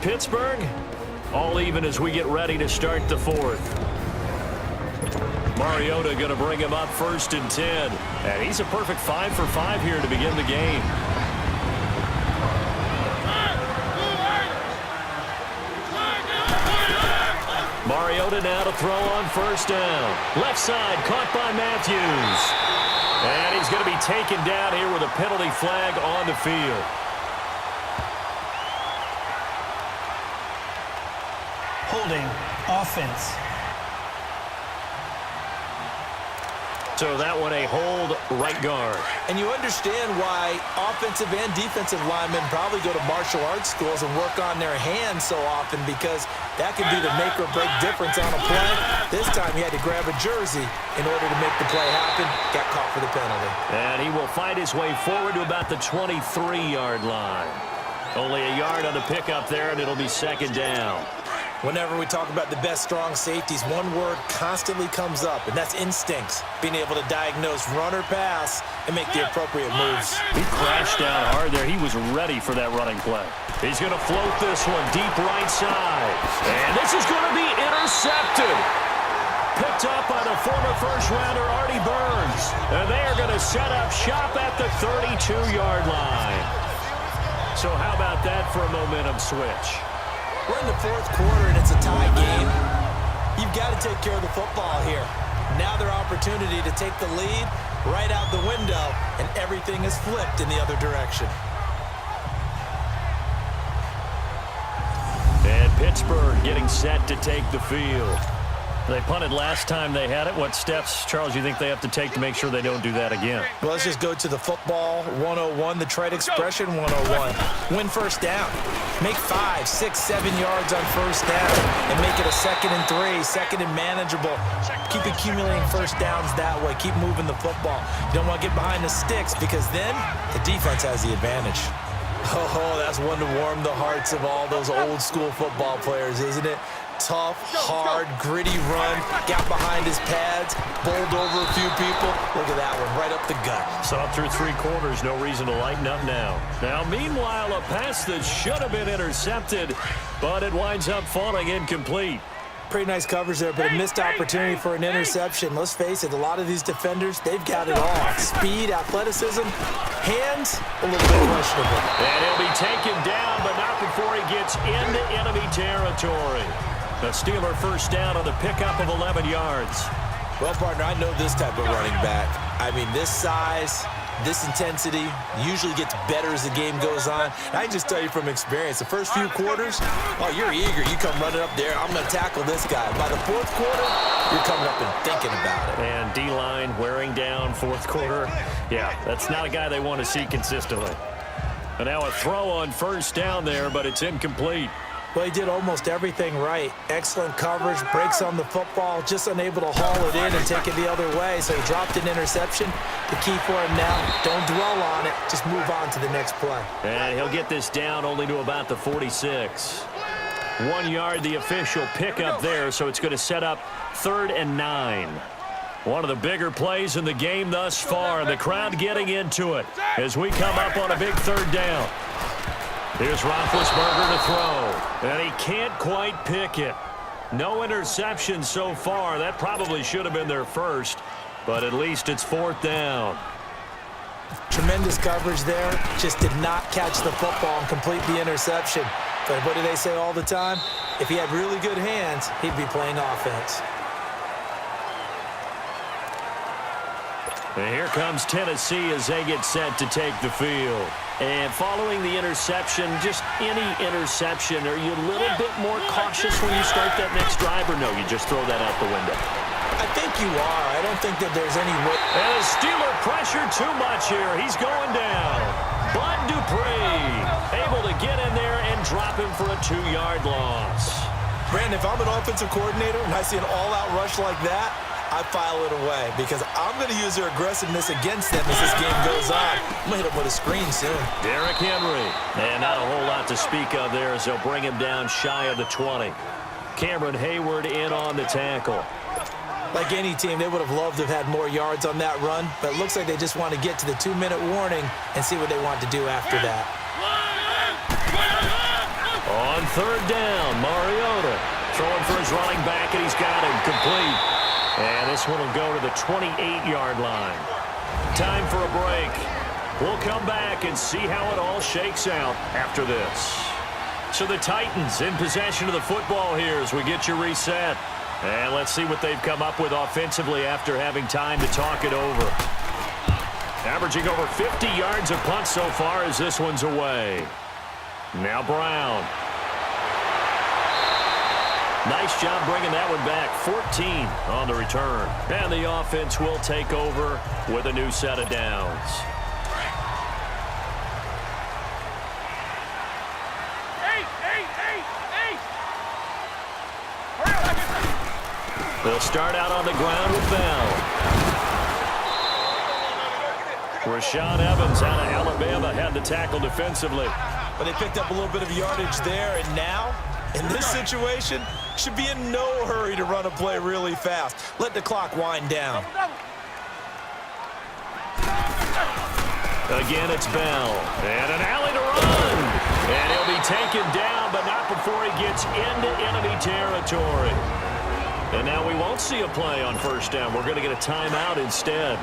Pittsburgh, all even as we get ready to start the fourth. Mariota going to bring him up 1st and 10. And he's a perfect 5 for 5 here to begin the game. Mariota now to throw on 1st down. Left side caught by Matthews. And he's going to be taken down here with a penalty flag on the field. Holding offense. So that one a hold right guard. And you understand why offensive and defensive linemen probably go to martial arts schools and work on their hands so often, because that can be the make or break difference on a play. This time he had to grab a jersey in order to make the play happen. Got caught for the penalty. And he will fight his way forward to about the 23-yard line. Only a yard on the pickup there, and it'll be 2nd down. Whenever we talk about the best strong safeties, one word constantly comes up, and that's instincts. Being able to diagnose run or pass and make the appropriate moves. He crashed down hard there. He was ready for that running play. He's going to float this one deep right side. And this is going to be intercepted. Picked up by the former first-rounder Artie Burns. And they are going to set up shop at the 32-yard line. So how about that for a momentum switch? We're in the 4th quarter, and it's a tie game. You've got to take care of the football here. Now their opportunity to take the lead right out the window, and everything is flipped in the other direction. And Pittsburgh getting set to take the field. They punted last time they had it. What steps, Charles, you think they have to take to make sure they don't do that again? Well, let's just go to the football 101, the trade expression 101. Win 1st down. Make 5, 6, 7 yards on 1st down and make it a 2nd and 3, 2nd and manageable. Keep accumulating 1st downs that way. Keep moving the football. You don't want to get behind the sticks, because then the defense has the advantage. Oh, that's one to warm the hearts of all those old school football players, isn't it? Tough, hard, gritty run, got behind his pads, bowled over a few people. Look at that one, right up the gut. Saw through 3 quarters, no reason to lighten up now. Now, meanwhile, a pass that should have been intercepted, but it winds up falling incomplete. Pretty nice coverage there, but a missed opportunity for an interception. Let's face it, a lot of these defenders, they've got it all. Speed, athleticism, hands, a little bit questionable. And he'll be taken down, but not before he gets into enemy territory. The Steeler 1st down on the pickup of 11 yards. Well, partner, I know this type of running back. I mean, this size, this intensity usually gets better as the game goes on. And I can just tell you from experience, the first few quarters, oh, you're eager. You come running up there, I'm going to tackle this guy. By the 4th quarter, you're coming up and thinking about it. And D-line wearing down 4th quarter. Yeah, that's not a guy they want to see consistently. And now a throw on 1st down there, but it's incomplete. Well, he did almost everything right. Excellent coverage, breaks on the football, just unable to haul it in and take it the other way. So he dropped an interception. The key for him now, don't dwell on it. Just move on to the next play. And he'll get this down only to about the 46. 1 yard, the official pickup there, so it's going to set up 3rd and 9. One of the bigger plays in the game thus far. The crowd getting into it as we come up on a big 3rd down. Here's Roethlisberger to throw, and he can't quite pick it. No interception so far. That probably should have been their first, but at least it's 4th down. Tremendous coverage there. Just did not catch the football and complete the interception. But what do they say all the time? If he had really good hands, he'd be playing offense. And here comes Tennessee as they get set to take the field. And following the interception, just any interception, are you a little bit more cautious when you start that next drive, or no, you just throw that out the window? I think you are. I don't think that there's any way. And the Steeler pressure too much here. He's going down. Bud Dupree able to get in there and drop him for a 2-yard loss. Brandon, if I'm an offensive coordinator and I see an all-out rush like that, I file it away, because I'm going to use their aggressiveness against them as this game goes on. I'm going to hit them with a screen soon. Derrick Henry. And not a whole lot to speak of there as they'll bring him down shy of the 20. Cameron Hayward in on the tackle. Like any team, they would have loved to have had more yards on that run, but it looks like they just want to get to the 2-minute warning and see what they want to do after that. On third down. Mariota throwing for his running back, and he's got him complete. And this one will go to the 28-yard line. Time for a break. We'll come back and see how it all shakes out after this. So the Titans in possession of the football here as we get you reset. And let's see what they've come up with offensively after having time to talk it over. Averaging over 50 yards a punt so far as this one's away. Now Brown. Nice job bringing that one back. 14 on the return. And the offense will take over with a new set of downs. They'll start out on the ground with Bell. Rashaan Evans out of Alabama had the tackle defensively. But they picked up a little bit of yardage there, and now, in this situation, should be in no hurry to run a play really fast. Let the clock wind down. Again, it's Bell. And an alley to run. And he'll be taken down, but not before he gets into enemy territory. And now we won't see a play on first down. We're going to get a timeout instead,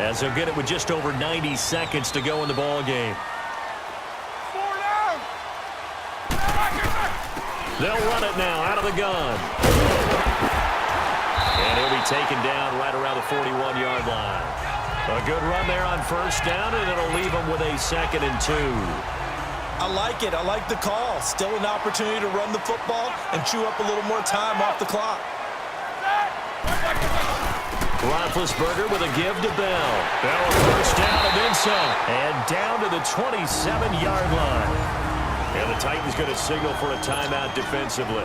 as they'll get it with just over 90 seconds to go in the ball game. They'll run it now out of the gun. And he'll be taken down right around the 41-yard line. A good run there on first down, and it'll leave him with a 2nd and 2. I like it. I like the call. Still an opportunity to run the football and chew up a little more time off the clock. Roethlisberger with a give to Bell. Bell first down and then some. And down to the 27-yard line. And the Titans going to signal for a timeout defensively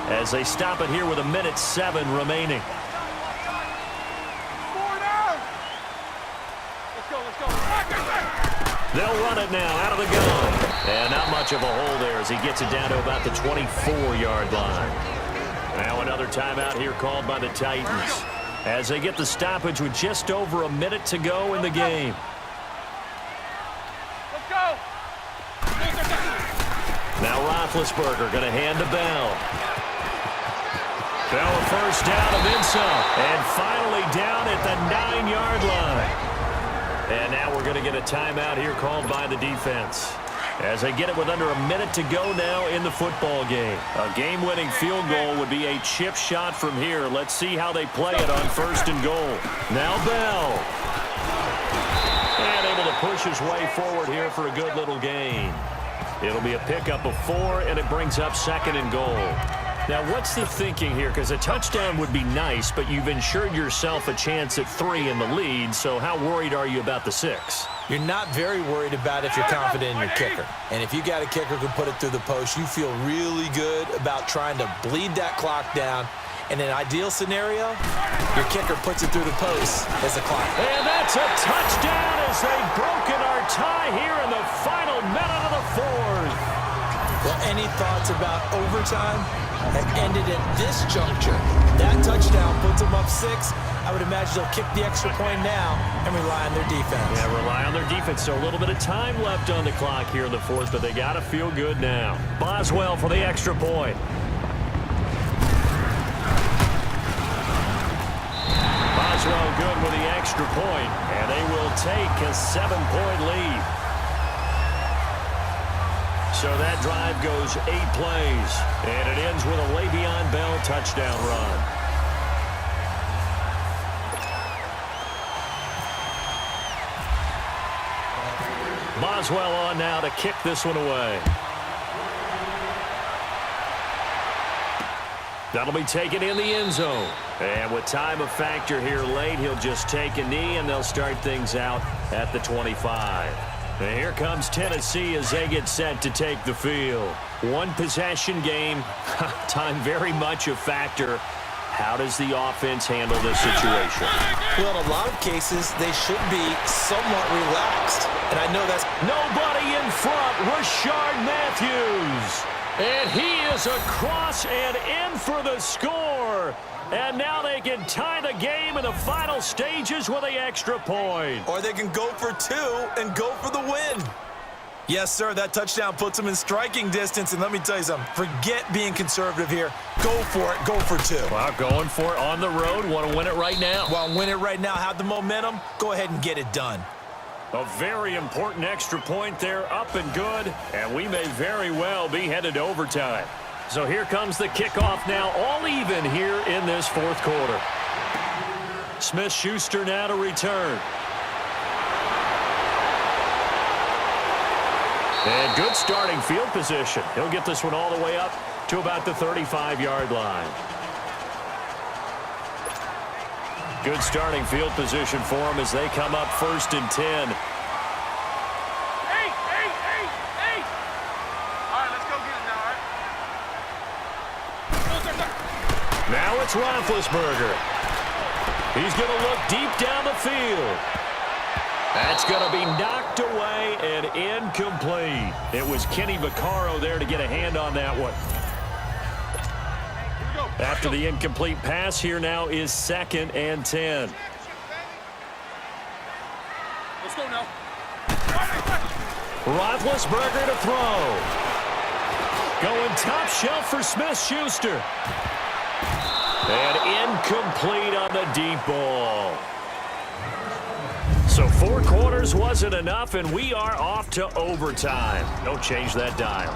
as they stop it here with 1:07 remaining. They'll run it now out of the gun. And not much of a hole there as he gets it down to about the 24-yard line. Now another timeout here called by the Titans as they get the stoppage with just over a minute to go in the game. Let's go. Now Roethlisberger going to hand to Bell. Bell a first down and then some. And finally down at the 9-yard line. And now we're going to get a timeout here called by the defense as they get it with under a minute to go now in the football game. A game-winning field goal would be a chip shot from here. Let's see how they play it on first and goal. Now Bell. And able to push his way forward here for a good little gain. It'll be a pickup of 4, and it brings up 2nd and goal. Now, what's the thinking here? Because a touchdown would be nice, but you've ensured yourself a chance at 3 in the lead, so how worried are you about the 6? You're not very worried about if you're confident in your kicker. And if you got a kicker who can put it through the post, you feel really good about trying to bleed that clock down. In an ideal scenario, your kicker puts it through the post as the clock. And that's a touchdown as they've broken our tie here in the final minute of the 4th. Well, any thoughts about overtime have ended at this juncture? That touchdown puts them up 6. I would imagine they'll kick the extra point now and rely on their defense. Yeah, rely on their defense. So a little bit of time left on the clock here in the 4th, but they got to feel good now. Boswell for the extra point. Boswell good with the extra point, and they will take a 7-point lead. So that drive goes 8 plays, and it ends with a Le'Veon Bell touchdown run. Boswell on now to kick this one away. That'll be taken in the end zone. And with time a factor here late, he'll just take a knee, and they'll start things out at the 25. And here comes Tennessee as they get set to take the field. One possession game, time very much a factor. How does the offense handle this situation? Well, in a lot of cases, they should be somewhat relaxed. And I know that's nobody in front, Rashard Matthews. And he is across and in for the score. And now they can tie the game in the final stages with the extra point. Or they can go for 2 and go for the win. Yes, sir. That touchdown puts them in striking distance. And let me tell you something. Forget being conservative here. Go for it. Go for two. Well, going for it on the road. Want to win it right now. Well, win it right now. Have the momentum. Go ahead and get it done. A very important extra point there, up and good, and we may very well be headed to overtime. So here comes the kickoff now, all even here in this fourth quarter. Smith-Schuster now to return. And good starting field position. He'll get this one all the way up to about the 35-yard line. Good starting field position for them as they come up 1st and 10. All right, let's go get it now, all right? Now it's Roethlisberger. He's going to look deep down the field. That's going to be knocked away and incomplete. It was Kenny Vaccaro there to get a hand on that one. After the incomplete pass, here now is 2nd and 10. Let's go now. Roethlisberger to throw. Going top shelf for Smith-Schuster. And incomplete on the deep ball. So 4 quarters wasn't enough, and we are off to overtime. Don't change that dial.